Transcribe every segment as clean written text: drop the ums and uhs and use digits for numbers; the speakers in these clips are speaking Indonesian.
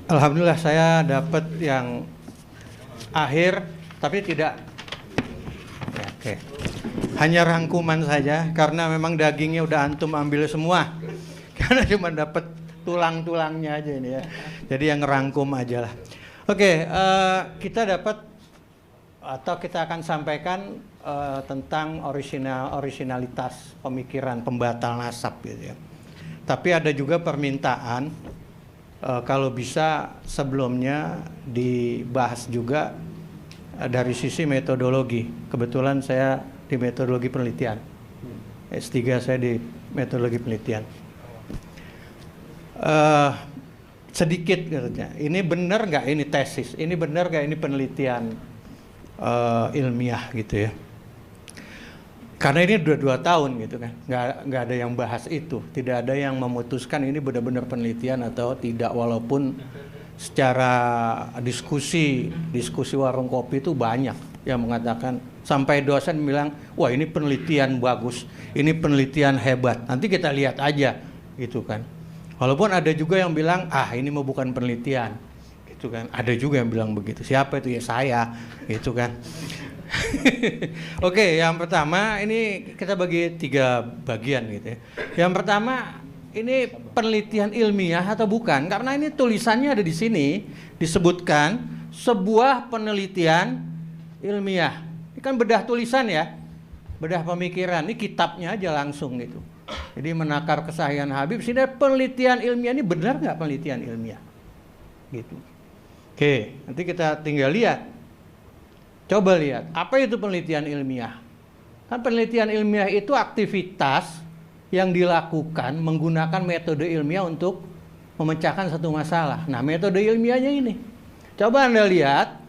Alhamdulillah saya dapat yang akhir, tapi tidak. Oke. Hanya rangkuman saja karena memang dagingnya udah antum ambil semua. Karena cuma dapat tulang-tulangnya aja ini ya. Jadi yang ngerangkum aja lah. Oke, kita dapat atau kita akan sampaikan tentang originalitas pemikiran pembatal nasab gitu ya. Tapi ada juga permintaan kalau bisa sebelumnya dibahas juga dari sisi metodologi. Kebetulan saya di metodologi penelitian. S3 saya di metodologi penelitian. Sedikit katanya. Ini benar nggak ini tesis? Ini benar nggak ini penelitian ilmiah gitu ya? Karena ini udah 2 tahun gitu kan, nggak ada yang bahas itu, tidak ada yang memutuskan ini benar-benar penelitian atau tidak, walaupun secara diskusi warung kopi itu banyak yang mengatakan, sampai dosen bilang, wah ini penelitian bagus, ini penelitian hebat, nanti kita lihat aja gitu kan. Walaupun ada juga yang bilang, ini mau bukan penelitian gitu kan, ada juga yang bilang begitu. Siapa itu? Ya saya gitu kan. Oke, yang pertama ini kita bagi 3 bagian gitu ya. Yang pertama, ini penelitian ilmiah atau bukan? Karena ini tulisannya ada di sini, disebutkan sebuah penelitian ilmiah. Ini kan bedah tulisan ya, bedah pemikiran. Ini kitabnya aja langsung gitu. Jadi menakar kesahihan Habib. Sini penelitian ilmiah ini benar nggak penelitian ilmiah? Gitu. Oke, nanti kita tinggal lihat. Coba lihat, apa itu penelitian ilmiah? Kan penelitian ilmiah itu aktivitas yang dilakukan menggunakan metode ilmiah untuk memecahkan satu masalah. Nah, metode ilmiahnya ini. Coba Anda lihat,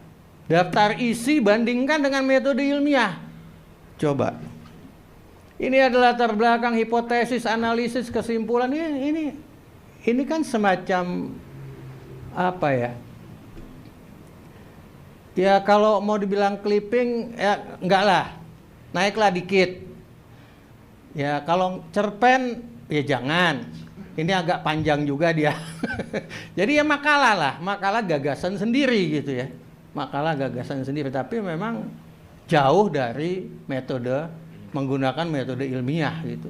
daftar isi bandingkan dengan metode ilmiah. Coba. Ini adalah latar belakang, hipotesis, analisis, kesimpulan. Ini kan semacam apa ya? Ya kalau mau dibilang clipping, ya enggak lah, naiklah dikit. Ya kalau cerpen, ya jangan. Ini agak panjang juga dia. Jadi ya makalah lah, makalah gagasan sendiri gitu ya. Makalah gagasan sendiri, tapi memang jauh dari metode, menggunakan metode ilmiah gitu.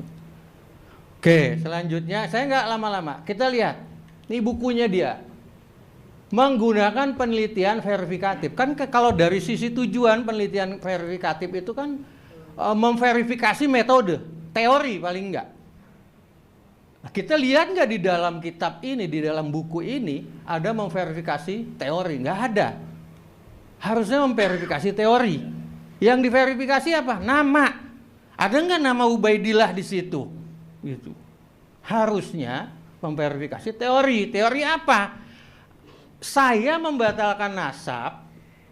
Oke, selanjutnya saya nggak lama-lama. Kita lihat, ini bukunya dia. Menggunakan penelitian verifikatif. Kan kalau dari sisi tujuan penelitian verifikatif itu kan memverifikasi metode, teori paling enggak. Nah, kita lihat nggak di dalam kitab ini, di dalam buku ini ada memverifikasi teori? Nggak ada. Harusnya memverifikasi teori. Yang diverifikasi apa? Nama. Ada nggak nama Ubaidillah di situ? Gitu. Harusnya memverifikasi teori. Teori apa? Saya membatalkan nasab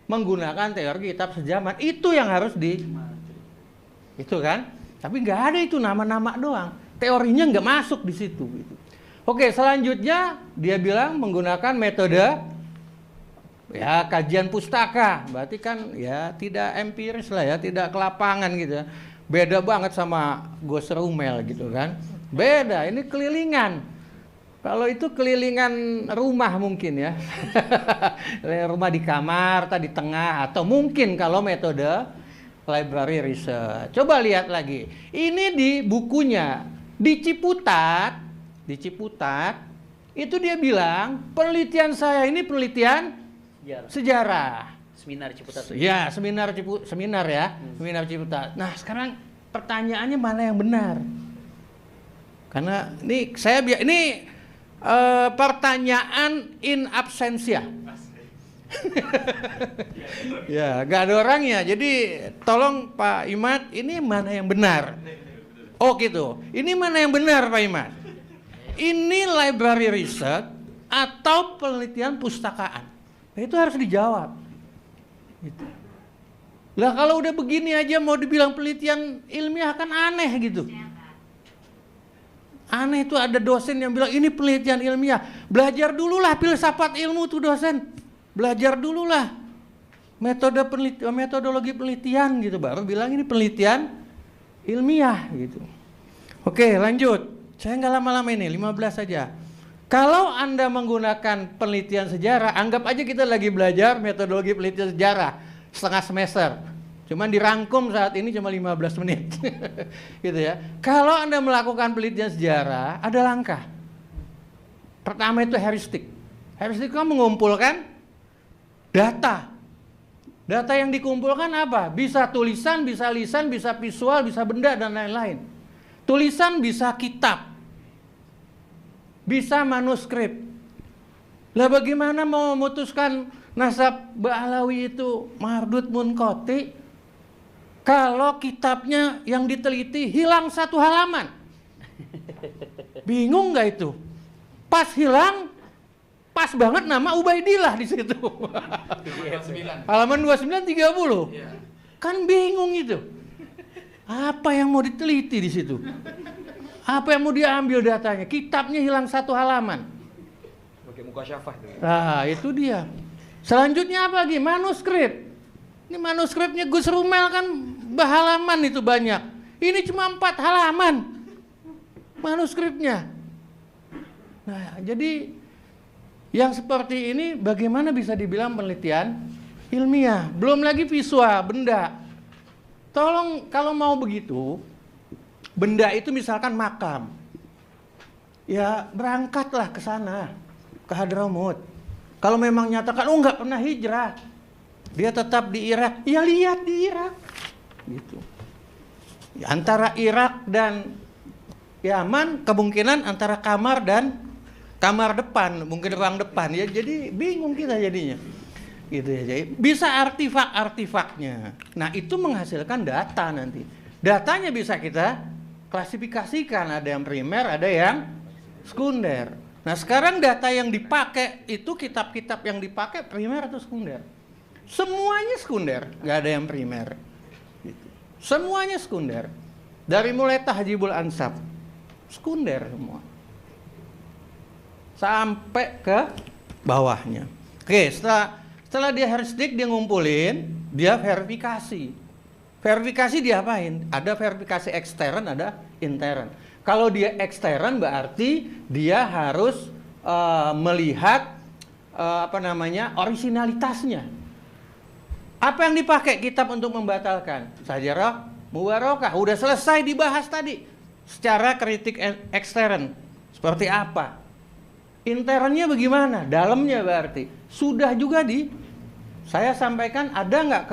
menggunakan teori kitab sejaman. Itu yang harus itu kan. Tapi nggak ada itu, nama-nama doang. Teorinya nggak masuk di situ. Gitu. Oke, selanjutnya dia bilang menggunakan metode ya kajian pustaka. Berarti kan ya tidak empiris lah ya, tidak ke lapangan gitu ya. Beda banget sama Gus Rumel gitu kan. Beda, ini kelilingan. Kalau itu kelilingan rumah mungkin ya. Rumah di kamar, tadi di tengah, atau mungkin kalau metode library research. Coba lihat lagi. Ini di bukunya, di Ciputat, itu dia bilang, penelitian saya ini penelitian sejarah. Seminar Ciputat. Ya, seminar ya, seminar Ciputat. Nah, sekarang pertanyaannya mana yang benar? Karena ini pertanyaan in absentia. Ya, gak ada orangnya. Jadi tolong Pak Imad, ini mana yang benar? Oh gitu. Ini mana yang benar Pak Imad? Ini library research atau penelitian pustakaan? Nah, itu harus dijawab. Gitu. Lah kalau udah begini aja mau dibilang penelitian ilmiah kan aneh gitu. Aneh itu ada dosen yang bilang ini penelitian ilmiah. Belajar dululah filsafat ilmu tuh dosen. Belajar dululah metodologi penelitian gitu, baru bilang ini penelitian ilmiah gitu. Oke, lanjut. Saya nggak lama-lama ini, 15 saja. Kalau Anda menggunakan penelitian sejarah, anggap aja kita lagi belajar metodologi penelitian sejarah setengah semester. Cuman dirangkum saat ini cuma 15 menit. Gitu ya. Kalau Anda melakukan penelitian sejarah, ada langkah. Pertama itu heuristik. Heuristik kan mengumpulkan data. Data yang dikumpulkan apa? Bisa tulisan, bisa lisan, bisa visual, bisa benda, dan lain-lain. Tulisan bisa kitab. Bisa manuskrip. Lah bagaimana mau memutuskan nasab Ba'alawi itu mardud munqati kalau kitabnya yang diteliti hilang 1 halaman? Bingung nggak itu? Pas hilang, pas banget nama Ubaidillah di situ. Halaman 29 30. Kan bingung itu. Apa yang mau diteliti di situ? Apa yang mau diambil datanya? Kitabnya hilang 1 halaman. Pakai muka syafah. Nah, itu dia. Selanjutnya apa lagi? Manuskrip. Ini manuskripnya Gus Rumel kan berhalaman itu banyak. Ini cuma 4 halaman manuskripnya. Nah, jadi yang seperti ini bagaimana bisa dibilang penelitian ilmiah? Belum lagi visual, benda. Tolong kalau mau begitu, benda itu misalkan makam. Ya berangkatlah ke sana, ke Hadramut. Kalau memang nyatakan, oh nggak pernah hijrah, dia tetap di Irak, ya lihat di Irak. Gitu. Ya, antara Irak dan Yaman, kemungkinan antara kamar dan kamar depan, mungkin ruang depan. Ya jadi bingung kita jadinya. Gitu ya. Jadi bisa artifak-artifaknya. Nah itu menghasilkan data nanti. Datanya bisa kita klasifikasikan, ada yang primer, ada yang sekunder. Nah sekarang data yang dipakai itu kitab-kitab yang dipakai primer atau sekunder? Semuanya sekunder, nggak ada yang primer. Gitu. Semuanya sekunder. Dari mulai Tahdzibul Ansab, sekunder semua. Sampai ke bawahnya. Oke, setelah dia heuristik, dia ngumpulin, dia verifikasi. Verifikasi diapain? Ada verifikasi ekstern, ada intern. Kalau dia ekstern berarti dia harus melihat orisinalitasnya. Apa yang dipakai kitab untuk membatalkan? Sajarah Mubarakah. Udah selesai dibahas tadi. Secara kritik ekstern. Seperti apa? Internnya bagaimana? Dalamnya berarti. Sudah juga saya sampaikan, ada nggak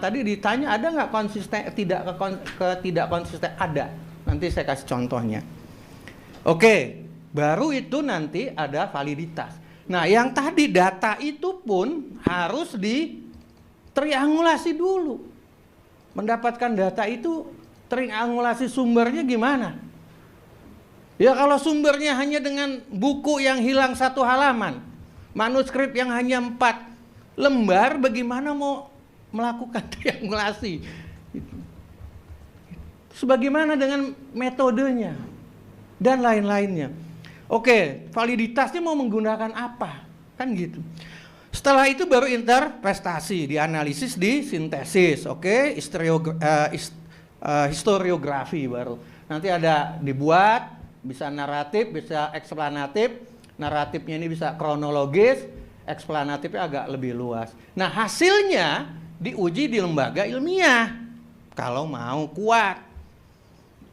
tadi ditanya ada nggak konsisten, tidak konsisten, ada. Nanti saya kasih contohnya. Oke, baru itu nanti ada validitas. Nah, yang tadi data itu pun harus triangulasi dulu. Mendapatkan data itu triangulasi sumbernya gimana? Ya kalau sumbernya hanya dengan buku yang hilang 1 halaman, manuskrip yang hanya 4 lembar, bagaimana mau melakukan triangulasi? Sebagaimana dengan metodenya dan lain-lainnya. Oke, validitasnya mau menggunakan apa? Kan gitu. Setelah itu baru interpretasi, dianalisis, disintesis. Oke, historiografi baru. Nanti ada dibuat, bisa naratif, bisa eksplanatif. Naratifnya ini bisa kronologis, eksplanatifnya agak lebih luas. Nah, hasilnya diuji di lembaga ilmiah. Kalau mau kuat.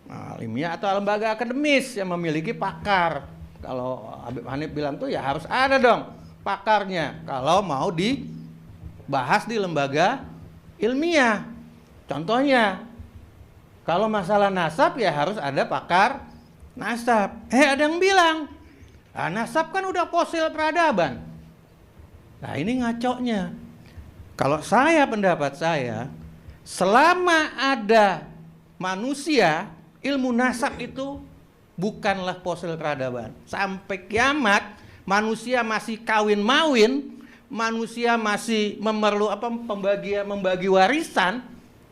Nah, ilmiah atau lembaga akademis yang memiliki pakar. Kalau Habib Hanif bilang tuh ya harus ada dong pakarnya kalau mau dibahas di lembaga ilmiah. Contohnya, kalau masalah nasab ya harus ada pakar nasab. Ada yang bilang, nasab kan udah fosil peradaban. Nah ini ngaconya. Kalau pendapat saya, selama ada manusia, ilmu nasab itu bukanlah fosil peradaban. Sampai kiamat, manusia masih kawin-mawin, manusia masih membagi warisan,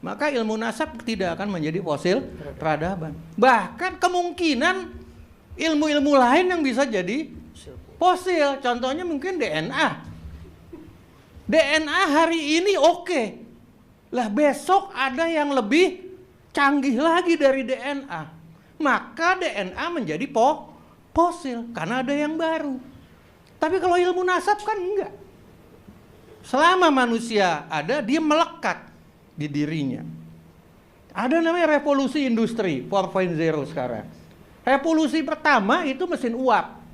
maka ilmu nasab tidak akan menjadi fosil peradaban. Bahkan kemungkinan ilmu-ilmu lain yang bisa jadi fosil, contohnya mungkin DNA. DNA hari ini oke. Lah besok ada yang lebih canggih lagi dari DNA. Maka DNA menjadi fosil karena ada yang baru. Tapi kalau ilmu nasab kan enggak. Selama manusia ada, dia melekat di dirinya. Ada namanya revolusi industri 4.0 sekarang. Revolusi pertama itu mesin uap.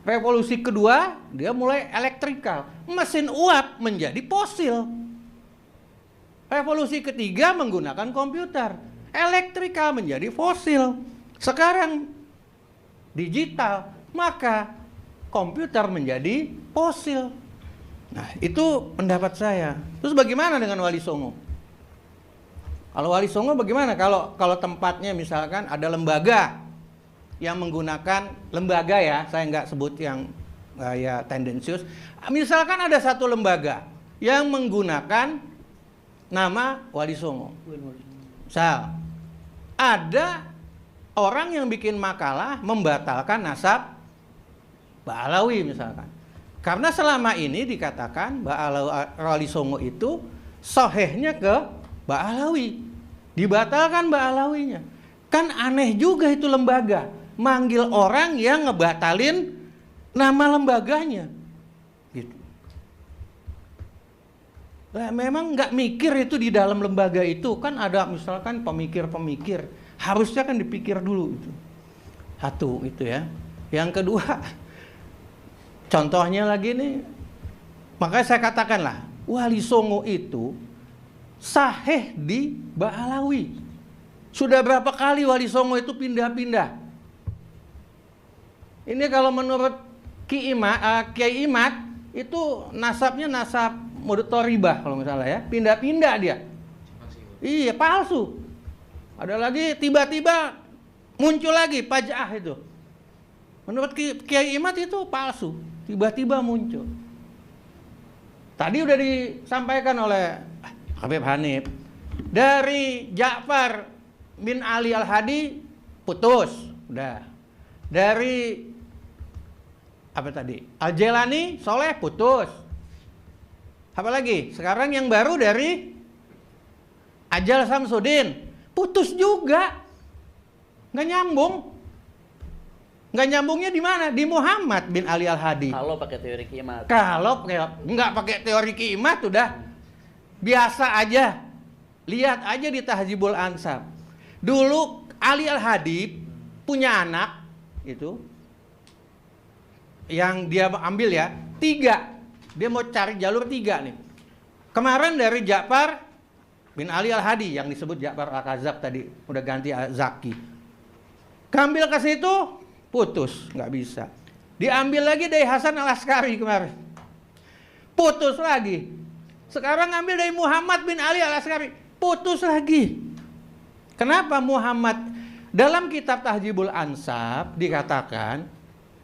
Revolusi kedua dia mulai elektrikal. Mesin uap menjadi fosil. Revolusi ketiga menggunakan komputer. Elektrikal menjadi fosil. Sekarang digital, maka komputer menjadi fosil. Nah, itu pendapat saya. Terus bagaimana dengan Wali Songo? Kalau Wali Songo bagaimana? Kalau tempatnya misalkan ada lembaga yang menggunakan lembaga ya, saya nggak sebut yang ya tendensius. Misalkan ada satu lembaga yang menggunakan nama Wali Songo. Misal, ada orang yang bikin makalah membatalkan nasab Ba'alawi misalkan. Karena selama ini dikatakan Wali Songo itu sohehnya ke Ba'alawi. Dibatalkan Ba'alawinya. Kan aneh juga itu lembaga. Manggil orang yang ngebatalin nama lembaganya. Gitu. Nah, memang nggak mikir itu di dalam lembaga itu. Kan ada misalkan pemikir-pemikir. Harusnya kan dipikir dulu itu. Satu itu ya. Yang kedua, contohnya lagi nih, makanya saya katakanlah Wali Songo itu sahih di Ba'alawi. Sudah berapa kali Wali Songo itu pindah-pindah. Ini kalau menurut Kiai Imad itu nasabnya nasab Mudotoribah kalau misalnya ya, pindah-pindah dia. Iya, palsu. Ada lagi tiba-tiba muncul lagi Pajaah itu. Menurut Kiai Imad itu palsu, tiba-tiba muncul. Tadi udah disampaikan oleh Habib Hanif. Dari Ja'far bin Ali Al-Hadi putus, udah. Dari apa tadi? Al-Jelani Soleh putus. Apa lagi? Sekarang yang baru dari Ajal Samsudin putus juga. Nggak nyambung. Nggak nyambungnya di mana? Di Muhammad bin Ali Al-Hadi. Kalau pakai teori Kimat. Kalau nggak pakai teori Kimat udah biasa aja. Lihat aja di Tahzibul Ansab. Dulu Ali Al-Hadi punya anak itu yang dia ambil ya 3. Dia mau cari jalur 3 nih. Kemarin dari Ja'far bin Ali Al-Hadi yang disebut Ja'far Al-Kazab tadi, udah ganti Zaki. Kambil ke situ putus, nggak bisa. Diambil lagi dari Hasan Al-Askari kemarin. Putus lagi. Sekarang ambil dari Muhammad bin Ali Al-Askari, putus lagi. Kenapa Muhammad? Dalam kitab Tahzibul Ansab dikatakan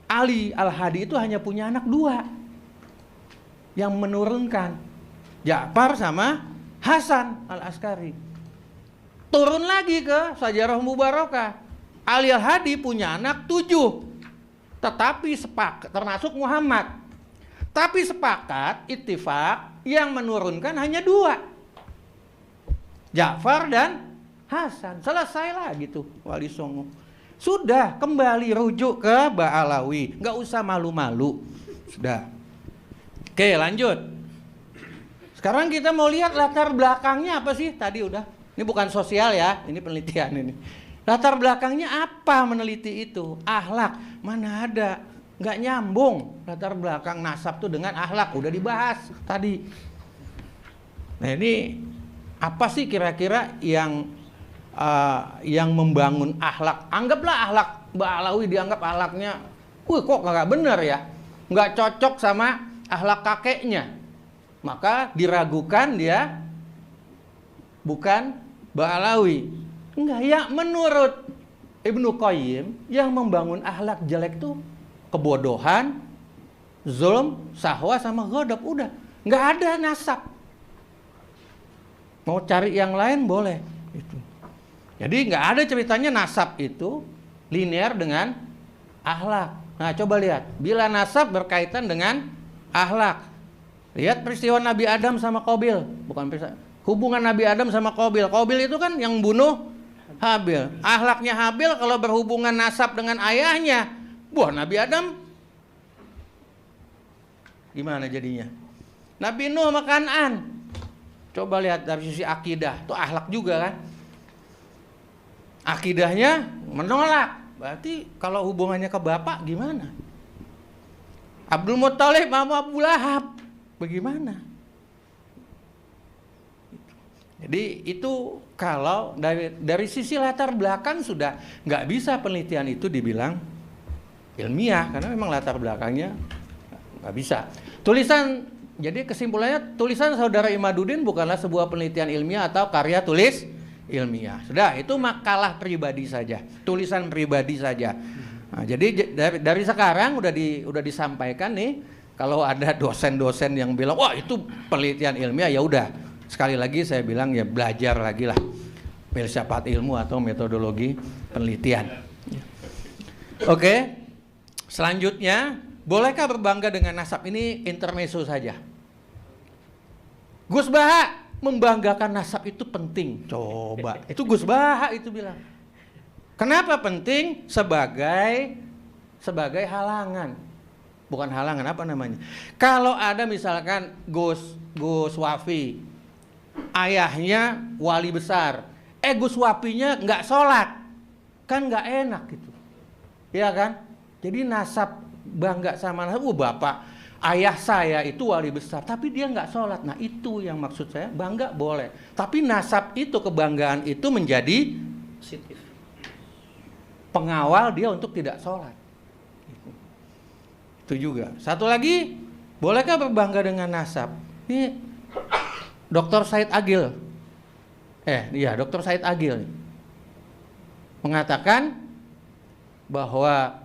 Ali Al-Hadi itu hanya punya anak 2 yang menurunkan, Ja'far sama Hasan Al-Askari. Turun lagi ke Sajarah Mubarakah, Ali Al-Hadi punya anak 7, tetapi sepakat, termasuk Muhammad. Tapi sepakat, ittifaq, yang menurunkan hanya 2, Ja'far dan Hasan. Selesailah gitu Wali Songo. Sudah kembali rujuk ke Ba'alawi, nggak usah malu-malu. Sudah. Oke, lanjut. Sekarang kita mau lihat latar belakangnya apa sih? Tadi udah. Ini bukan sosial ya, ini penelitian ini. Latar belakangnya apa meneliti itu? Akhlak, mana ada? Nggak nyambung latar belakang nasab tuh dengan akhlak. Udah dibahas tadi. Nah ini apa sih kira-kira yang membangun akhlak? Anggaplah akhlak Ba'alawi dianggap akhlaknya, kok nggak bener ya? Nggak cocok sama akhlak kakeknya. Maka diragukan dia bukan Ba'alawi. Enggak, ya menurut Ibnu Qayyim yang membangun akhlak jelek tuh kebodohan, zulm, sahwa sama ghadab, udah. Enggak ada nasab. Mau cari yang lain boleh itu. Jadi enggak ada ceritanya nasab itu linear dengan akhlak. Nah, coba lihat, bila nasab berkaitan dengan akhlak. Lihat peristiwa Nabi Adam sama Qabil, bukan peristiwa. Hubungan Nabi Adam sama Qabil. Qabil itu kan yang bunuh Habil. Akhlaknya Habil kalau berhubungan nasab dengan ayahnya Wah, Nabi Adam gimana jadinya? Nabi Nuh sama Kan'an. Coba lihat dari sisi akidah, itu akhlak juga kan? Akidahnya menolak. Berarti kalau hubungannya ke bapak gimana? Abdul Muthalib sama Abu Lahab bagaimana? Jadi itu kalau dari sisi latar belakang sudah nggak bisa penelitian itu dibilang ilmiah karena memang latar belakangnya nggak bisa. Jadi kesimpulannya tulisan saudara Imaduddin bukanlah sebuah penelitian ilmiah atau karya tulis ilmiah. Sudah, itu makalah pribadi saja, tulisan pribadi saja. Nah, jadi dari sekarang udah disampaikan nih, kalau ada dosen-dosen yang bilang wah itu penelitian ilmiah, ya udah sekali lagi saya bilang ya belajar lagi lah filsafat ilmu atau metodologi penelitian. Oke, selanjutnya bolehkah berbangga dengan nasab? Ini intermezzo saja. Gus Baha membanggakan nasab itu penting. Coba, itu Gus Baha itu bilang. Kenapa penting? Sebagai halangan. Bukan halangan, apa namanya? Kalau ada misalkan Gus Wafi, ayahnya wali besar, Gus Wafinya nggak sholat, kan nggak enak gitu, ya kan? Jadi nasab, bangga sama nasab, bapak, ayah saya itu wali besar, tapi dia nggak sholat. Nah itu yang maksud saya, bangga boleh. Tapi nasab itu, kebanggaan itu menjadi positif, pengawal dia untuk tidak sholat. Itu juga. Satu lagi, bolehkah berbangga dengan nasab? Ini Dr. Said Agil, Dr. Said Agil mengatakan bahwa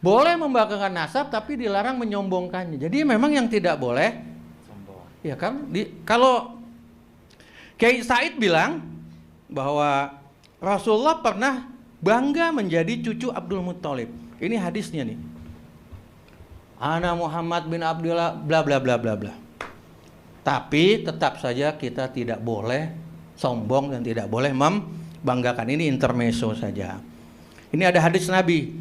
boleh membanggakan nasab tapi dilarang menyombongkannya. Jadi memang yang tidak boleh sombong. Ya kan? Kalau Kiai Said bilang bahwa Rasulullah pernah bangga menjadi cucu Abdul Muthalib. Ini hadisnya nih. Ana Muhammad bin Abdullah bla bla bla bla bla. Tapi tetap saja kita tidak boleh sombong dan tidak boleh membanggakan. Ini intermezzo saja. Ini ada hadis Nabi.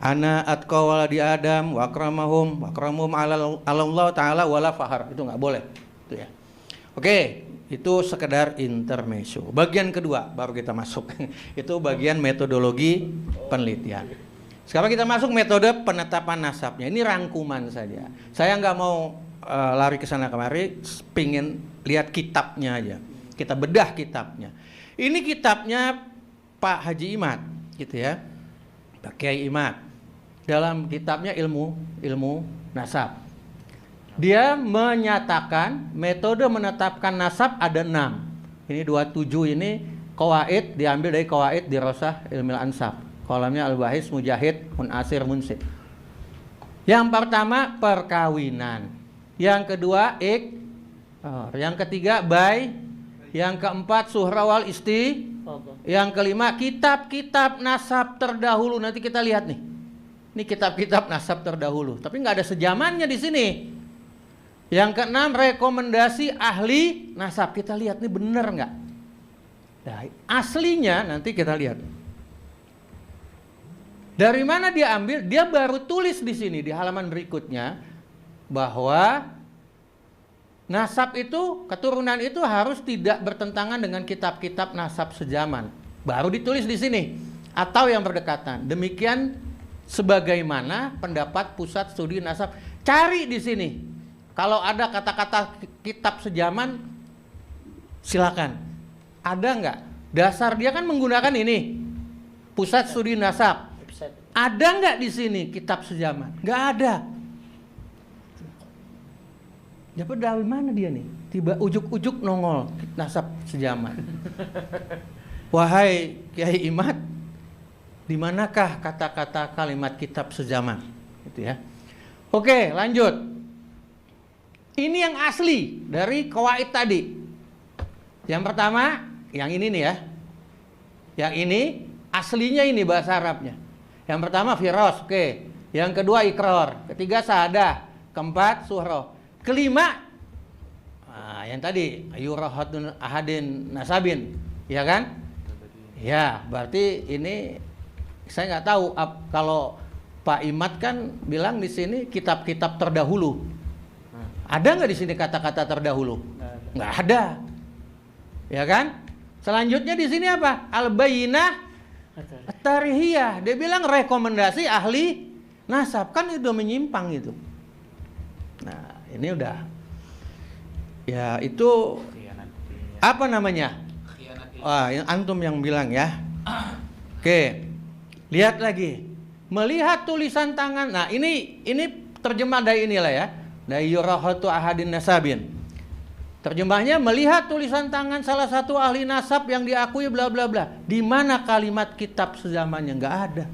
Ana atqa waladi Adam wa akramahum ala Allah taala wala fahar. Itu nggak boleh. Itu ya. Oke, itu sekedar intermezzo. Bagian kedua baru kita masuk. Itu bagian metodologi penelitian. Sekarang kita masuk metode penetapan nasabnya. Ini rangkuman saja. Saya nggak mau lari ke sana kemari, pingin lihat kitabnya aja. Kita bedah kitabnya. Ini kitabnya Pak Haji Imad, gitu ya, Pak Kiai Imad. Dalam kitabnya ilmu nasab. Dia menyatakan metode menetapkan nasab ada 6. Ini 27 ini qawaid, diambil dari qawaid dirasah ilmil ansab. Kolamnya Al-Bahis Mujahid Munasir Munsid. Yang pertama perkawinan. Yang kedua yang ketiga bay, yang keempat suhrawal isti, yang kelima kitab-kitab nasab terdahulu. Nanti kita lihat nih, ini kitab-kitab nasab terdahulu, tapi nggak ada sejamannya di sini. Yang keenam rekomendasi ahli nasab. Kita lihat nih bener nggak? Nah, aslinya nanti kita lihat. Dari mana dia ambil? Dia baru tulis di sini di halaman berikutnya bahwa nasab itu, keturunan itu harus tidak bertentangan dengan kitab-kitab nasab sejaman. Baru ditulis di sini atau yang berdekatan. Demikian sebagaimana pendapat Pusat Studi Nasab. Cari di sini. Kalau ada kata-kata kitab sejaman, silakan. Ada nggak? Dasar dia kan menggunakan ini, Pusat Studi Nasab. Ada nggak di sini kitab sejaman? Nggak ada. Dapat dari mana dia nih? Tiba ujuk-ujuk nongol nasab sejaman. Wahai Kiai Imad, di manakah kata-kata kalimat kitab sejaman? Gitu ya. Oke, lanjut. Ini yang asli dari qawaid tadi. Yang pertama, yang ini nih ya. Yang ini aslinya ini bahasa Arabnya. Yang pertama firas, oke. Yang kedua ikrar, ketiga syahadah, keempat suhroh, kelima yang tadi ayurahatun ahadin nasabin, ya kan? Ya, berarti ini saya nggak tahu kalau Pak Imad kan bilang di sini kitab-kitab terdahulu. Ada nggak di sini kata-kata terdahulu? Nggak ada. Ya kan? Selanjutnya di sini apa? Al-Bayyinah At-Tarihiyah. Dia bilang rekomendasi ahli nasab, kan udah menyimpang itu. Nah, ini udah. Ya, itu apa namanya? Wah, yang antum yang bilang ya. Oke. Lihat lagi. Melihat tulisan tangan. Nah, ini terjemah dari inilah ya. Dari Yurahatu Ahadin Nasabin. Terjemahnya melihat tulisan tangan salah satu ahli nasab yang diakui bla bla bla. Di mana kalimat kitab sezamannya? Nggak ada.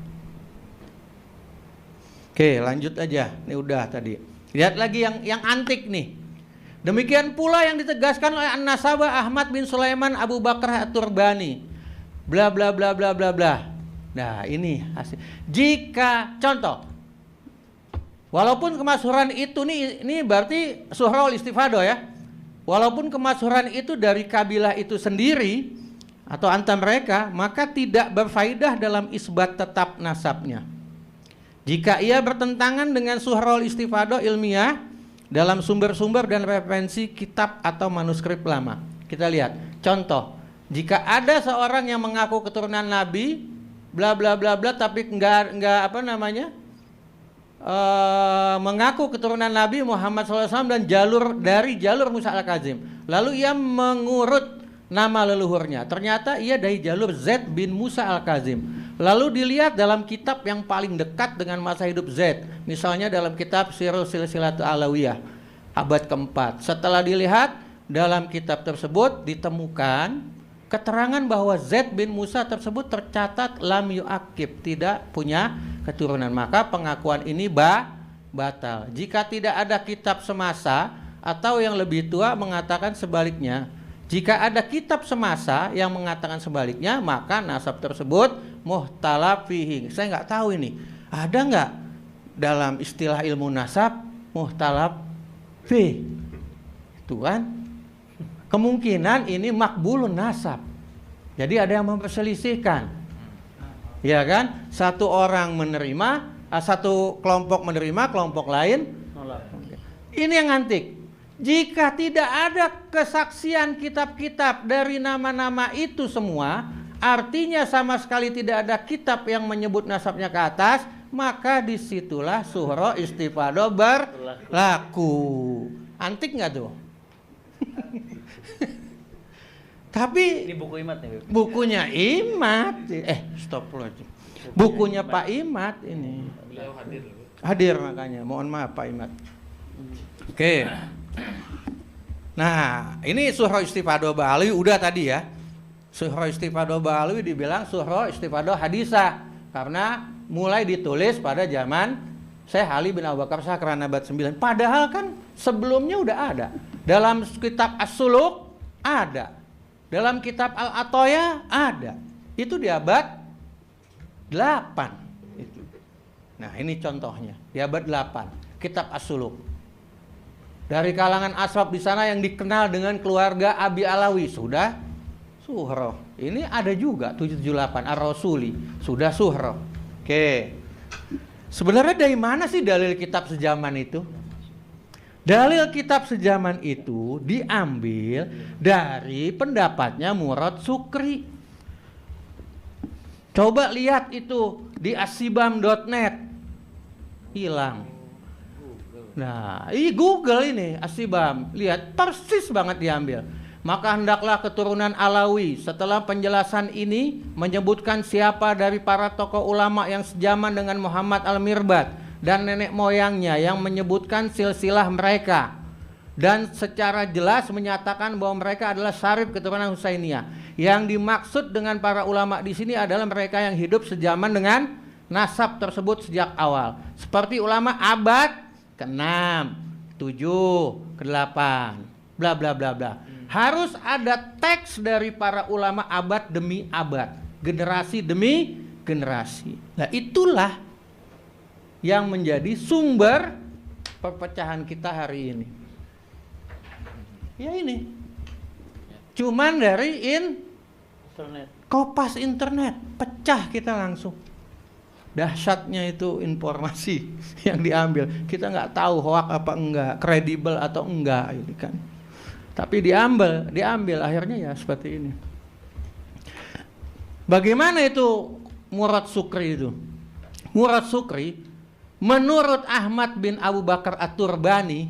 Oke, lanjut aja. Ini udah tadi. Lihat lagi yang antik nih. Demikian pula yang ditegaskan oleh An-Nasabah Ahmad bin Sulaiman Abu Bakar At-Turbani. Bla bla bla bla bla bla. Nah, ini hasil. Jika contoh, walaupun kemasyhuran itu ini berarti Suhrul Istifadah ya. Walaupun kemasyhuran itu dari kabilah itu sendiri atau antar mereka, maka tidak berfaedah dalam isbat tetap nasabnya. Jika ia bertentangan dengan Suhrul Istifadah ilmiah dalam sumber-sumber dan referensi kitab atau manuskrip lama. Kita lihat contoh, jika ada seorang yang mengaku keturunan Nabi bla bla bla bla tapi enggak apa namanya? Mengaku keturunan Nabi Muhammad SAW dan dari jalur Musa al-Kazim. Lalu ia mengurut nama leluhurnya. Ternyata ia dari jalur Z bin Musa al-Kazim. Lalu dilihat dalam kitab yang paling dekat dengan masa hidup Z. Misalnya dalam kitab Sirul Silsilat Alawiyah abad keempat. Setelah dilihat dalam kitab tersebut ditemukan keterangan bahwa Z bin Musa tersebut tercatat lam yu'akib, tidak punya keturunan, maka pengakuan ini batal. Jika tidak ada kitab semasa atau yang lebih tua mengatakan sebaliknya, jika ada kitab semasa yang mengatakan sebaliknya, maka nasab tersebut muhtalaf fihi. Saya nggak tahu ini ada nggak dalam istilah ilmu nasab muhtalaf fihi, itu kan kemungkinan ini makbulun nasab. Jadi ada yang memperselisihkan. Ya kan? Satu orang menerima, satu kelompok menerima, kelompok lain nolak. Ini yang antik. Jika tidak ada kesaksian kitab-kitab dari nama-nama itu semua, artinya sama sekali tidak ada kitab yang menyebut nasabnya ke atas, maka disitulah Suhrul Istifadah berlaku. Antik nggak tuh? Tapi ini buku Imad nih. Bukunya Imad. Stop loh. Bukunya Pak Imad ini. Hadir makanya. Mohon maaf Pak Imad. Oke. Nah, ini Suhrul Istifadah Ba'alawi udah tadi ya. Suhrul Istifadah Ba'alawi dibilang Suhrul Istifadah Hadisah karena mulai ditulis pada zaman Syekh Ali bin Abu Bakar Sakran abad 9. Padahal kan sebelumnya udah ada. Dalam kitab As-Suluk ada. Dalam kitab Al-Atoya ada. Itu di abad 8 itu. Nah, ini contohnya. Di abad 8, kitab As-Suluk. Dari kalangan asbab di sana yang dikenal dengan keluarga Abi Alawi sudah Suhrul. Ini ada juga 778 Ar-Rasuli, sudah Suhrul. Oke. Sebenarnya dari mana sih dalil kitab sejaman itu? Dalil kitab sejaman itu diambil dari pendapatnya Murad Sukri. Coba lihat itu di asibam.net. Hilang. Nah, ini Google ini Asibam. Lihat persis banget diambil. Maka hendaklah keturunan Alawi setelah penjelasan ini menyebutkan siapa dari para tokoh ulama yang sejaman dengan Muhammad Al-Mirbad dan nenek moyangnya yang menyebutkan silsilah mereka dan secara jelas menyatakan bahwa mereka adalah syarif keturunan Husainiyah. Yang dimaksud dengan para ulama di sini adalah mereka yang hidup sejaman dengan nasab tersebut sejak awal. Seperti ulama abad ke-6, 7, ke-8, bla bla bla bla. Harus ada teks dari para ulama abad demi abad, generasi demi generasi. Nah, itulah yang menjadi sumber perpecahan kita hari ini. Ya ini. Cuman dari internet. Kopas internet, pecah kita langsung. Dahsyatnya itu informasi yang diambil. Kita nggak tahu hoak apa enggak, kredibel atau enggak ini kan. Tapi diambil akhirnya ya seperti ini. Bagaimana itu Murad Sukri itu? Murad Sukri menurut Ahmad bin Abu Bakar At-Turbani,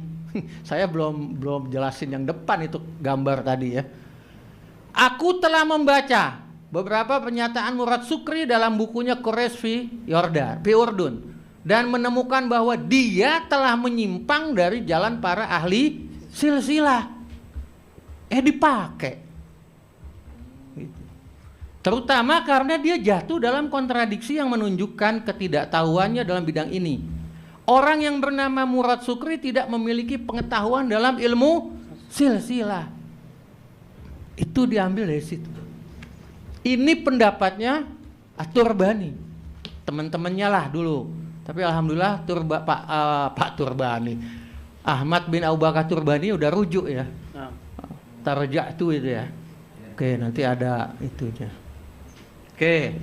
saya belum jelasin yang depan itu gambar tadi ya. Aku telah membaca beberapa pernyataan Murad Sukri dalam bukunya Quraish fi Urdun dan menemukan bahwa dia telah menyimpang dari jalan para ahli silsilah. Dipakai. Terutama karena dia jatuh dalam kontradiksi yang menunjukkan ketidaktahuannya dalam bidang ini. Orang yang bernama Murad Sukri tidak memiliki pengetahuan dalam ilmu silsilah. Itu diambil dari situ. Ini pendapatnya At-Turbani. Teman-temannya lah dulu. Tapi alhamdulillah Pak Turbani, Ahmad bin Abu Bakar Turbani udah rujuk ya. Tarja'tu itu ya. Oke, nanti ada itunya. Oke.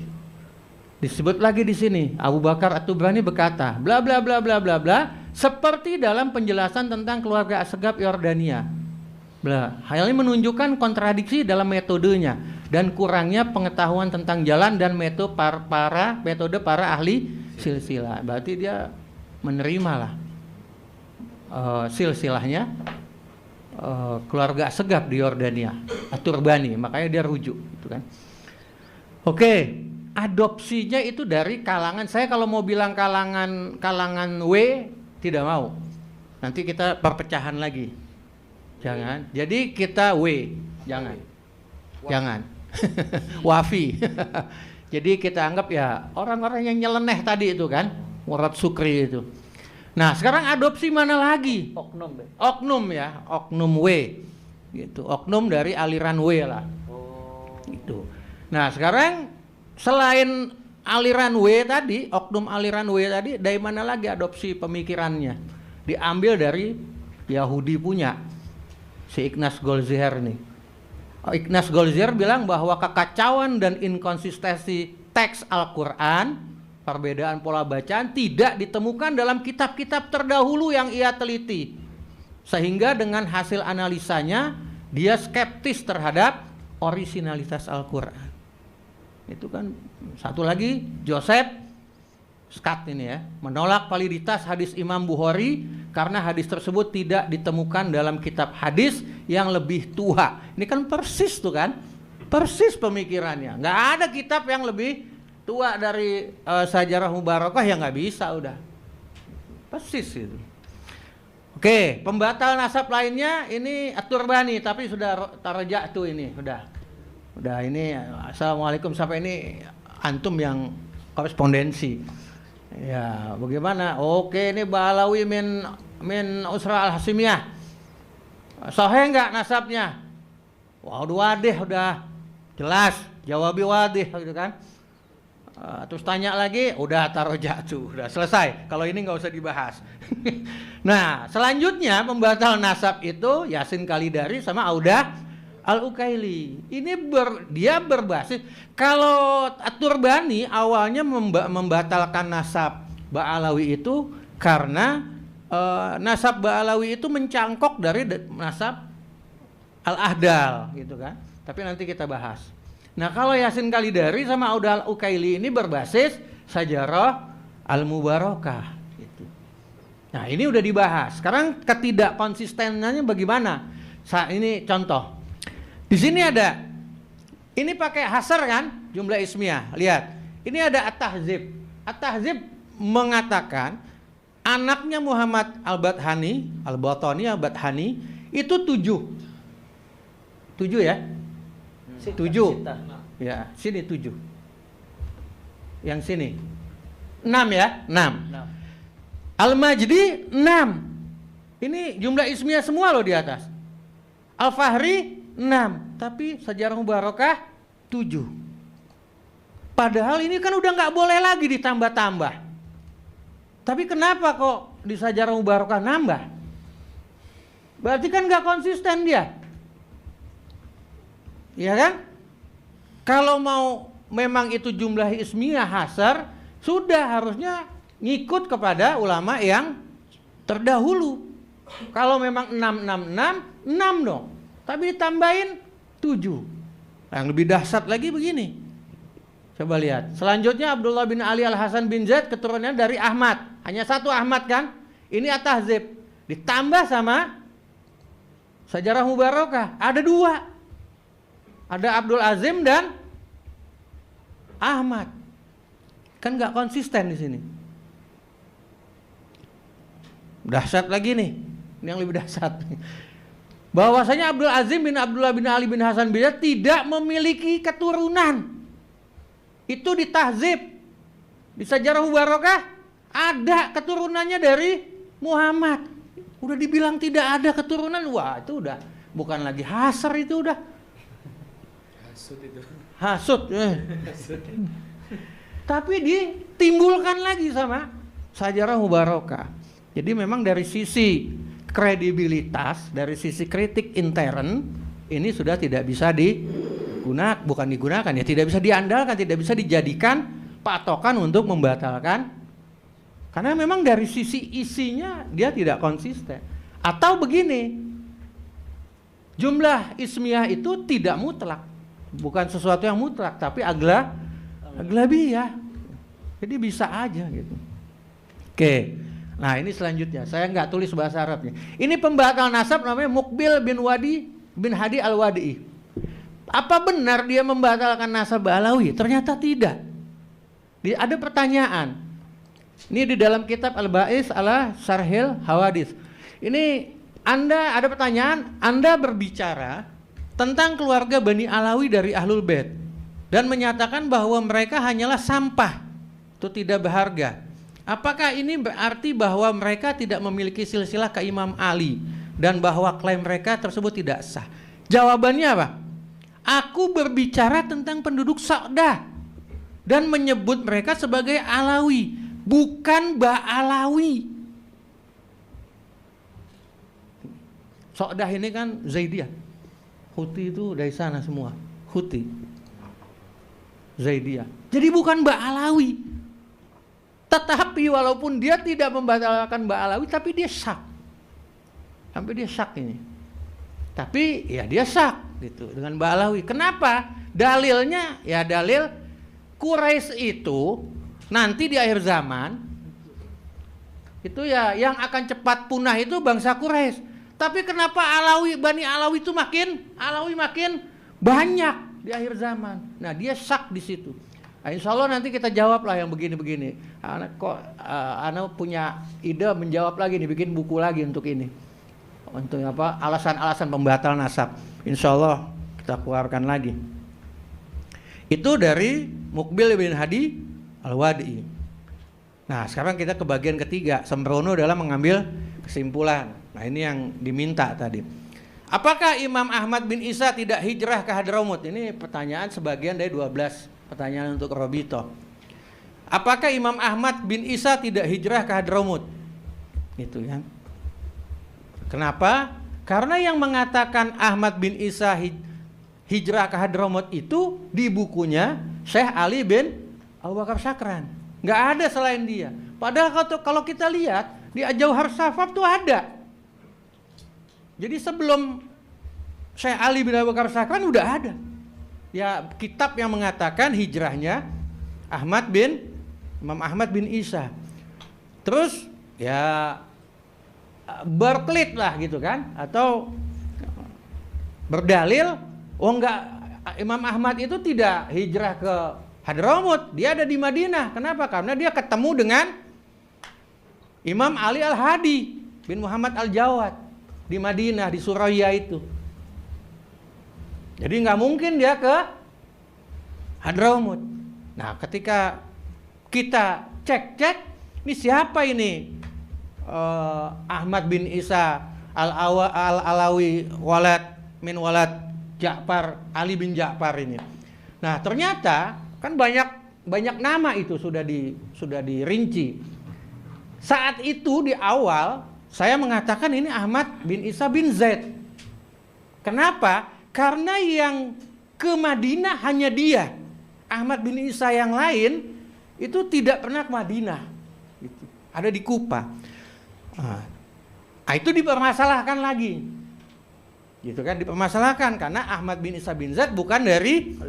Disebut lagi di sini, Abu Bakar At-Tubrani berkata, bla bla bla bla bla bla, seperti dalam penjelasan tentang keluarga Asgab Yordania. Bla. Hal ini menunjukkan kontradiksi dalam metodenya dan kurangnya pengetahuan tentang jalan dan metode para ahli silsilah. Berarti dia menerimalah silsilahnya keluarga Asgab di Yordania, At-Turbani, makanya dia rujuk, gitu kan. Oke, adopsinya itu dari kalangan, saya kalau mau bilang kalangan W tidak mau. Nanti kita perpecahan lagi. Jangan. Jadi kita W, jangan. Jangan. Wafi. Jadi kita anggap ya orang-orang yang nyeleneh tadi itu kan, Murad Sukri itu. Nah, sekarang adopsi mana lagi? Oknum ya, oknum W. Gitu. Oknum dari aliran W lah. Gitu. Nah, sekarang selain aliran W tadi, oknum aliran W tadi, dari mana lagi adopsi pemikirannya? Diambil dari Yahudi punya, si Ignaz Goldziher nih. Ignaz Goldziher bilang bahwa kekacauan dan inkonsistensi teks Al-Quran, perbedaan pola bacaan tidak ditemukan dalam kitab-kitab terdahulu yang ia teliti. Sehingga dengan hasil analisanya, dia skeptis terhadap orisinalitas Al-Quran. Itu kan satu lagi, Joseph Scott ini ya, menolak validitas hadis Imam Bukhari karena hadis tersebut tidak ditemukan dalam kitab hadis yang lebih tua. Ini kan persis tuh kan, persis pemikirannya. Nggak ada kitab yang lebih tua dari Sajarah Mubarakah, yang nggak bisa udah. Persis itu. Oke, pembatal nasab lainnya ini At-Turbani, tapi sudah tarja'tu ini, udah ini assalamualaikum sampai ini antum yang korespondensi. Ya, bagaimana? Oke, ini Ba'alawi min Usra Al-Hasimiyah. Sahih enggak nasabnya? Wadih udah jelas, jawabi wadih gitu kan. Terus tanya lagi, udah tarja'tu, udah selesai. Kalau ini nggak usah dibahas. Nah, selanjutnya pembatal nasab itu Yasin Kalidari sama Audah Al-Ukaili. Ini dia berbasis, kalau At-Turbani awalnya membatalkan nasab Ba'alawi itu karena nasab Ba'alawi itu mencangkok dari nasab Al-Ahdal gitu kan. Tapi nanti kita bahas. Nah, kalau Yasin Kalidari sama Audah Al-Ukaili ini berbasis Sajarah Al-Mubarakah gitu. Nah, ini udah dibahas. Sekarang ketidakkonsistenannya bagaimana? Ini contoh. Di sini ada, ini pakai hasar kan, jumlah ismiyah. Lihat, ini ada At-Tahzib. At-Tahzib mengatakan anaknya Muhammad Al-Bathani itu 7 ya, 7 ya, sini 7, yang sini 6 ya, 6. Al-Majdi 6. Ini jumlah ismiyah semua loh di atas. Al-Fahri 6, tapi Sajarah Mubarakah 7. Padahal ini kan udah nggak boleh lagi ditambah-tambah. Tapi kenapa kok di Sajarah Mubarakah nambah? Berarti kan nggak konsisten dia. Iya kan? Kalau mau memang itu jumlah ismiyah hasar, Sudah harusnya ngikut kepada ulama yang terdahulu. Kalau memang 6 dong. Tapi ditambahin 7. Yang lebih dahsyat lagi begini. Coba lihat. Selanjutnya Abdullah bin Ali Al-Hasan bin Zaid keturunannya dari Ahmad. Hanya satu Ahmad kan? Ini At-Tahdzib. Ditambah sama Sajarah Mubarakah. Ada 2. Ada Abdul Azim dan Ahmad. Kan nggak konsisten di sini. Dahsyat lagi nih. Ini yang lebih dahsyat. Bahwasanya Abdul Azim bin Abdullah bin Ali bin Hasan bin Zaid tidak memiliki keturunan. Itu di Tahdzib. Di Sajarah Mubarakah ada keturunannya dari Muhammad. Udah dibilang tidak ada keturunan. Wah, itu udah bukan lagi hasar, itu udah Hasut itu. hasut. Tapi ditimbulkan lagi sama Sajarah Mubarakah. Jadi memang dari sisi kredibilitas, dari sisi kritik intern, ini sudah tidak bisa digunakan, ya tidak bisa diandalkan, tidak bisa dijadikan patokan untuk membatalkan. Karena memang dari sisi isinya dia tidak konsisten. Atau begini, jumlah ismiyah itu tidak mutlak, bukan sesuatu yang mutlak, tapi aglabiyah. Jadi bisa aja gitu. Oke. Nah, ini selanjutnya. Saya nggak tulis bahasa Arabnya. Ini pembatal nasab namanya Muqbil bin Hadi Al-Wadi'i. Apa benar dia membatalkan nasab Alawi? Ternyata tidak. Ada pertanyaan. Ini di dalam kitab Al-Ba'is ala Syarhil Hawadits. Ini Anda ada pertanyaan, Anda berbicara tentang keluarga Bani Alawi dari Ahlul Bait dan menyatakan bahwa mereka hanyalah sampah, itu tidak berharga. Apakah ini berarti bahwa mereka tidak memiliki silsilah ke Imam Ali dan bahwa klaim mereka tersebut tidak sah? Jawabannya apa? Aku berbicara tentang penduduk Sa'dah dan menyebut mereka sebagai Alawi, bukan Ba'alawi. Sa'dah ini kan Zaidiyah. Huti itu dari sana semua. Huti. Zaidiyah. Jadi bukan Ba'alawi. Tetapi walaupun dia tidak membatalkan Ba'alawi, tapi dia syak. Sampai dia syak ini. Tapi ya dia syak gitu dengan Ba'alawi. Kenapa? Dalilnya ya dalil Quraisy itu nanti di akhir zaman itu ya yang akan cepat punah itu bangsa Quraisy. Tapi kenapa Bani Alawi itu makin banyak di akhir zaman. Nah, dia syak di situ. Nah, insya Allah nanti kita jawab lah yang begini-begini. Anak punya ide menjawab lagi nih, bikin buku lagi untuk ini. Untuk apa? Alasan-alasan pembatal nasab. Insya Allah kita keluarkan lagi. Itu dari Muqbil bin Hadi Al-Wadi'i. Nah, sekarang kita ke bagian ketiga. Sembrono dalam mengambil kesimpulan. Nah, ini yang diminta tadi. Apakah Imam Ahmad bin Isa tidak hijrah ke Hadramut? Ini pertanyaan sebagian dari 12 pertanyaan untuk Robito. Apakah Imam Ahmad bin Isa tidak hijrah ke Hadramut? Itu ya. Kenapa? Karena yang mengatakan Ahmad bin Isa hijrah ke Hadramut itu di bukunya Syekh Ali bin Abu Bakar Syakran. Nggak ada selain dia. Padahal kalau kita lihat di Jauhar Safaf tuh ada. Jadi sebelum Syekh Ali bin Abu Bakar Syakran udah ada. Ya kitab yang mengatakan hijrahnya Imam Ahmad bin Isa. Terus ya berkelit lah gitu kan, atau berdalil Imam Ahmad itu tidak hijrah ke Hadramut, dia ada di Madinah. Kenapa? Karena dia ketemu dengan Imam Ali Al-Hadi bin Muhammad Al-Jawad di Madinah, di Suraya itu. Jadi nggak mungkin dia ke Hadramut. Nah, ketika kita cek, ini siapa ini? Ahmad bin Isa Al-Alawi walad Ja'far, Ali bin Ja'far ini. Nah, ternyata kan banyak nama itu sudah dirinci. Saat itu di awal saya mengatakan ini Ahmad bin Isa bin Zaid. Kenapa? Karena yang ke Madinah hanya dia. Ahmad bin Isa yang lain itu tidak pernah ke Madinah. Gitu. Ada di Kufa. Itu dipermasalahkan lagi. Gitu kan, dipermasalahkan karena Ahmad bin Isa bin Zaid bukan dari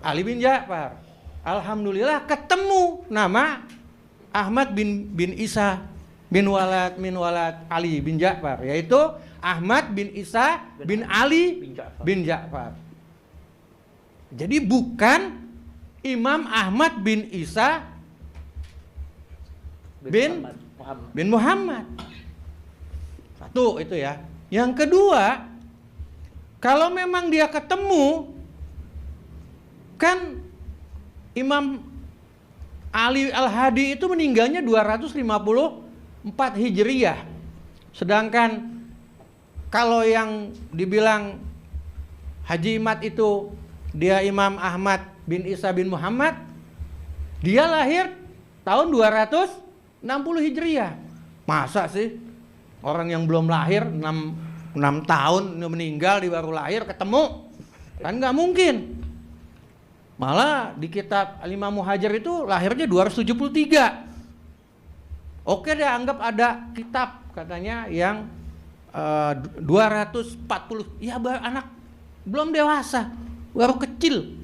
Ali bin Ja'far. Alhamdulillah ketemu nama Ahmad bin Isa bin Walad Ali bin Ja'far, yaitu Ahmad bin Isa bin Ali bin Ja'far. Jadi bukan Imam Ahmad bin Isa bin Muhammad. Satu itu ya. Yang kedua, kalau memang dia ketemu, kan Imam Ali Al-Hadi itu meninggalnya 254 Hijriyah. Sedangkan kalau yang dibilang Haji Imad itu dia Imam Ahmad bin Isa bin Muhammad, dia lahir tahun 260 Hijriyah. Masa sih orang yang belum lahir 6 tahun meninggal, dia baru lahir ketemu? Kan nggak mungkin. Malah di kitab Al-Imam Muhajir itu lahirnya 273. Oke deh, anggap ada kitab katanya yang 240. Ya anak belum dewasa, baru kecil.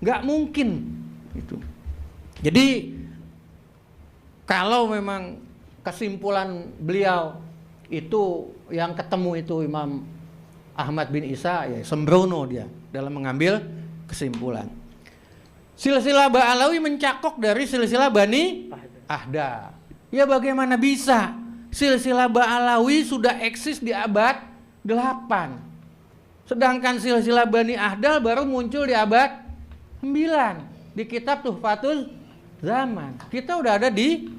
Nggak mungkin itu. Jadi kalau memang kesimpulan beliau itu yang ketemu itu Imam Ahmad bin Isa, ya sembrono dia dalam mengambil kesimpulan. Silsilah Ba'alawi mencakok dari silsilah Bani Ahda. Ya bagaimana bisa? Silsilah Ba'alawi sudah eksis di abad 8. Sedangkan silsilah Bani Ahdal baru muncul di abad 9 di kitab Tuhfatul Zaman. Kita udah ada di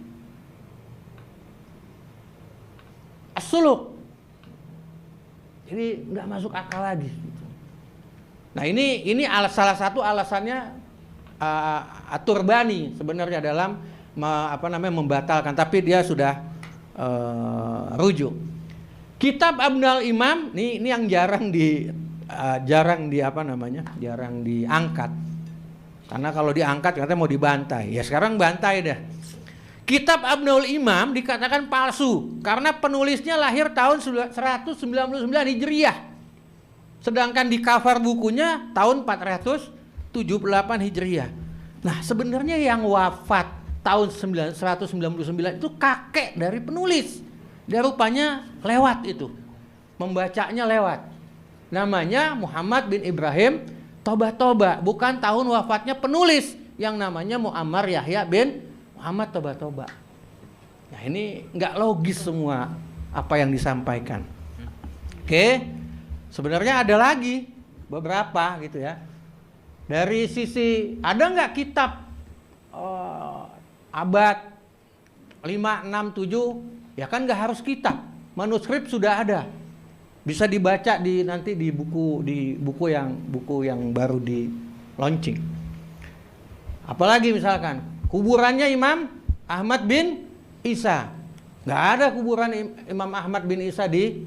As-Suluk. Jadi nggak masuk akal lagi. Nah ini salah satu alasannya At-Turbani sebenarnya dalam membatalkan, tapi dia sudah rujuk. Kitab Abnul Imam ini yang jarang diangkat. Karena kalau diangkat katanya mau dibantai. Ya sekarang bantai dah. Kitab Abnul Imam dikatakan palsu karena penulisnya lahir tahun 199 Hijriyah. Sedangkan di cover bukunya tahun 478 Hijriyah. Nah, sebenarnya yang wafat tahun 199 itu kakek dari penulis. Dia rupanya lewat itu. Membacanya lewat. Namanya Muhammad bin Ibrahim Toba-Toba, bukan tahun wafatnya penulis yang namanya Muammar Yahya bin Muhammad Toba-Toba. Nah ini nggak logis semua apa yang disampaikan. Oke, sebenarnya ada lagi beberapa gitu ya. Dari sisi ada nggak kitab abad 5, 6, 7? Ya kan nggak harus kitab, manuskrip sudah ada, bisa dibaca nanti di buku yang baru di launching. Apalagi misalkan kuburannya Imam Ahmad bin Isa. Nggak ada kuburan Imam Ahmad bin Isa di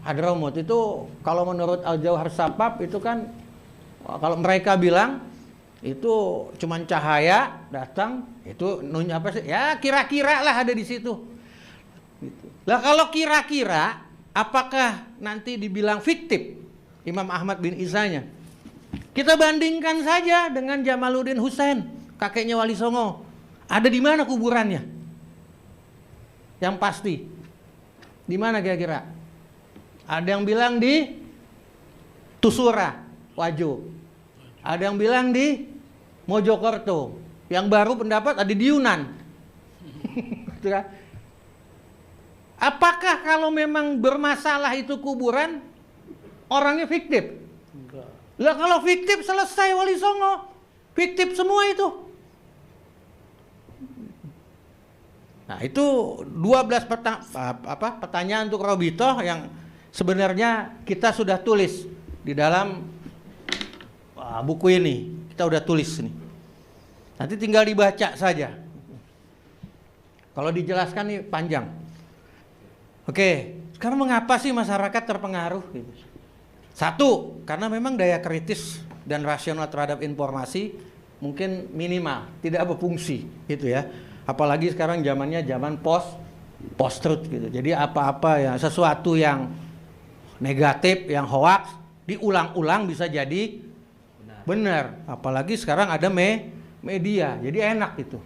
Hadramaut. Itu kalau menurut Al-Jauhar Sapap itu kan, kalau mereka bilang itu cuman cahaya datang, itu apa sih? Ya kira-kira lah ada di situ. Gitu. Lah kalau kira-kira, apakah nanti dibilang fiktif Imam Ahmad bin Isanya? Kita bandingkan saja dengan Jamaluddin Husain, kakeknya Wali Songo. Ada di mana kuburannya? Yang pasti. Di mana kira-kira? Ada yang bilang di Tusura, Wajo. Ada yang bilang di Mojokerto. Yang baru pendapat ada di Yunan. Apakah kalau memang bermasalah itu kuburan, orangnya fiktif? Enggak. Lah kalau fiktif selesai Wali Songo. Fiktif semua itu. Nah itu 12 pertanyaan untuk Robitoh yang sebenarnya kita sudah tulis di dalam buku ini. Kita udah tulis nih. Nanti tinggal dibaca saja. Kalau dijelaskan nih panjang. Oke, sekarang mengapa sih masyarakat terpengaruh? Satu, karena memang daya kritis dan rasional terhadap informasi mungkin minimal, tidak berfungsi gitu ya. Apalagi sekarang zamannya zaman post truth gitu. Jadi apa-apa ya, sesuatu yang negatif, yang hoax diulang-ulang bisa jadi benar. Apalagi sekarang ada media, jadi enak gitu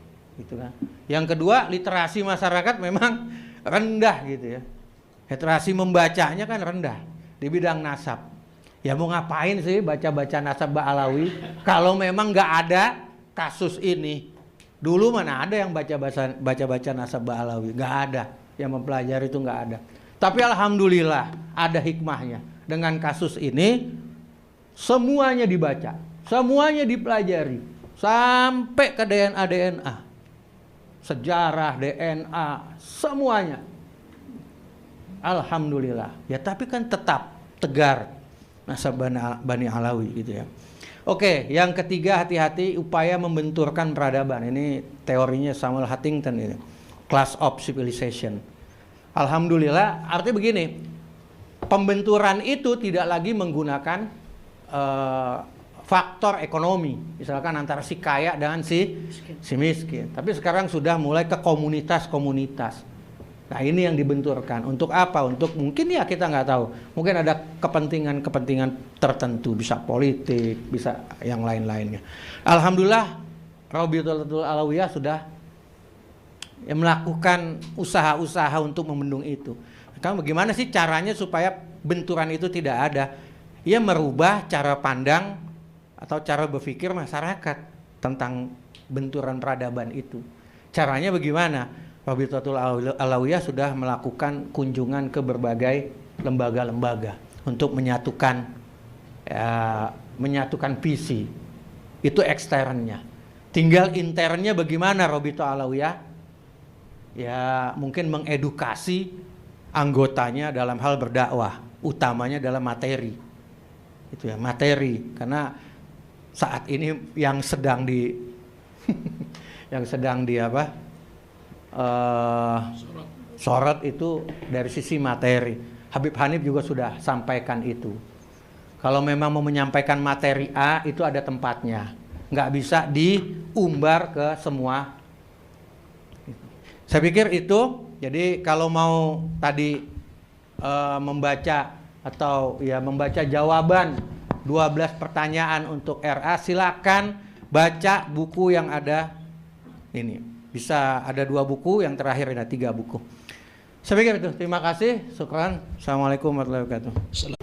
kan. Yang kedua, literasi masyarakat memang rendah gitu ya. Literasi membacanya kan rendah di bidang nasab. Ya mau ngapain sih baca-baca nasab Ba'alawi kalau memang nggak ada kasus ini. Dulu mana ada yang baca-baca nasab Ba'alawi, nggak ada. Yang mempelajari itu nggak ada. Tapi alhamdulillah ada hikmahnya. Dengan kasus ini semuanya dibaca, semuanya dipelajari sampai ke DNA, sejarah DNA, semuanya. Alhamdulillah. Ya tapi kan tetap tegar nasab Bani Alawi gitu ya. Oke, yang ketiga, hati-hati upaya membenturkan peradaban. Ini teorinya Samuel Huntington ini. Class of Civilization. Alhamdulillah, artinya begini. Pembenturan itu tidak lagi menggunakan faktor ekonomi. Misalkan antara si kaya dengan si miskin. Tapi sekarang sudah mulai ke komunitas-komunitas. Nah ini yang dibenturkan. Untuk apa? Untuk mungkin ya kita nggak tahu. Mungkin ada kepentingan tertentu. Bisa politik, bisa yang lain-lainnya. Alhamdulillah Rabiutatul Alawiyah sudah melakukan usaha-usaha untuk membendung itu. Kamu bagaimana sih caranya supaya benturan itu tidak ada? Ia merubah cara pandang atau cara berpikir masyarakat tentang benturan peradaban itu. Caranya bagaimana? Rabiutatul Alawiyah sudah melakukan kunjungan ke berbagai lembaga-lembaga untuk menyatukan visi. Itu eksternnya. Tinggal internnya bagaimana Rabiutatul Alawiyah? Ya mungkin mengedukasi anggotanya dalam hal berdakwah, utamanya dalam materi. Itu ya, materi. Karena saat ini yang sedang sorot itu dari sisi materi. Habib Hanif juga sudah sampaikan itu. Kalau memang mau menyampaikan materi A, itu ada tempatnya. Nggak bisa diumbar ke semua. Saya pikir itu. Jadi kalau mau tadi membaca atau ya membaca jawaban 12 pertanyaan untuk RA, silakan baca buku yang ada ini. Bisa ada 2 buku, yang terakhir ada 3 buku. Saya pikir itu. Terima kasih. Syukran. Assalamualaikum warahmatullahi wabarakatuh.